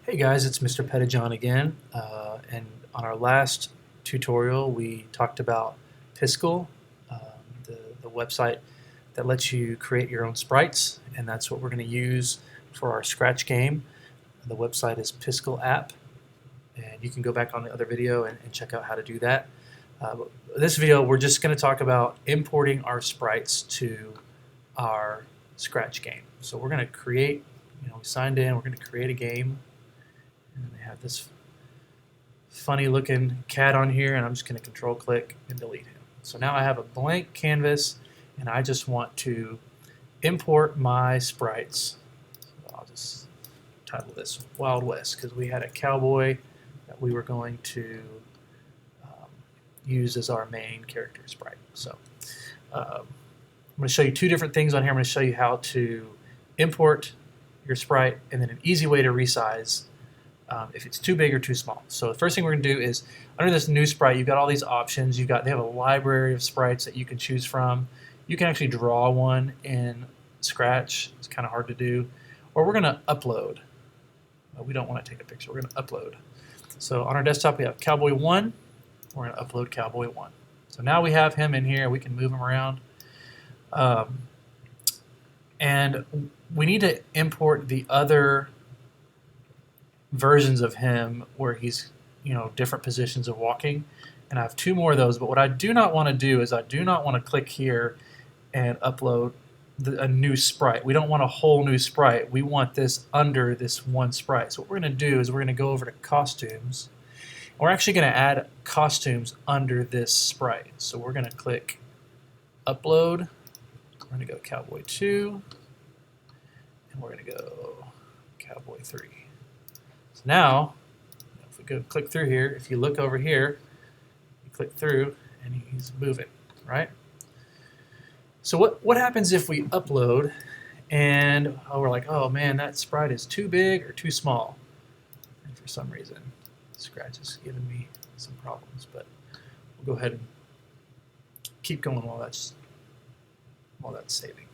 Hey guys, it's Mr. Pettijohn again, and on our last tutorial we talked about Piskel, um, the website that lets you create your own sprites, and that's what we're going to use for our Scratch game. The website is Piskel app, and you can go back on the other video and check out how to do that. This video we're just going to talk about importing our sprites to our Scratch game. So we're going to create, we signed in, we're going to create a game. And they have this funny looking cat on here, and I'm just going to control click and delete him. So now I have a blank canvas and I just want to import my sprites. So I'll just title this Wild West because we had a cowboy that we were going to use as our main character sprite. So I'm going to show you two different things on here. I'm going to show you how to import your sprite and then an easy way to resize if it's too big or too small. So the first thing we're going to do is, under this new sprite, you've got all these options. They have a library of sprites that you can choose from. You can actually draw one in Scratch. It's kind of hard to do. Or we're going to upload. We don't want to take a picture. We're going to upload. So on our desktop, we have Cowboy 1. We're going to upload Cowboy 1. So now we have him in here. We can move him around. And we need to import the other versions of him where he's, different positions of walking, and I have two more of those. But what I do not want to do is I do not want to click here and upload a new sprite. We don't want a whole new sprite. We want this under this one sprite. So what we're going to do is we're going to go over to costumes. We're actually going to add costumes under this sprite. So we're going to click upload. We're going to go Cowboy 2, and we're going to go Cowboy 3. So now, if we go click through here, if you look over here, you click through and he's moving, right? So what happens if we upload and we're like, oh man, that sprite is too big or too small? And for some reason, Scratch is giving me some problems, but we'll go ahead and keep going while that's saving.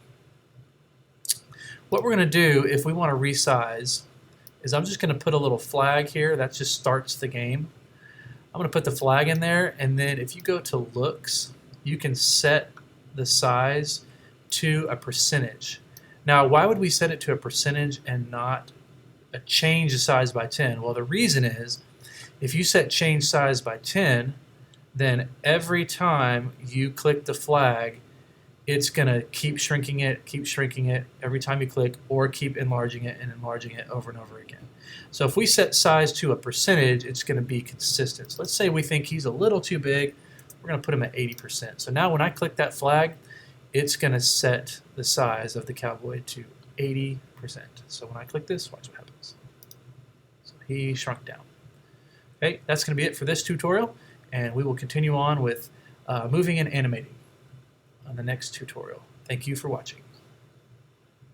What we're going to do if we want to resize is I'm just going to put a little flag here. That just starts the game. I'm going to put the flag in there, and then if you go to looks, you can set the size to a percentage. Now, why would we set it to a percentage and not change the size by 10? Well, the reason is if you set change size by 10, then every time you click the flag, it's going to keep shrinking it every time you click, or keep enlarging it and enlarging it over and over again. So if we set size to a percentage, it's going to be consistent. So let's say we think he's a little too big. We're going to put him at 80%. So now when I click that flag, it's going to set the size of the cowboy to 80%. So when I click this, watch what happens. So he shrunk down. Okay, that's going to be it for this tutorial, and we will continue on with moving and animating on the next tutorial. Thank you for watching.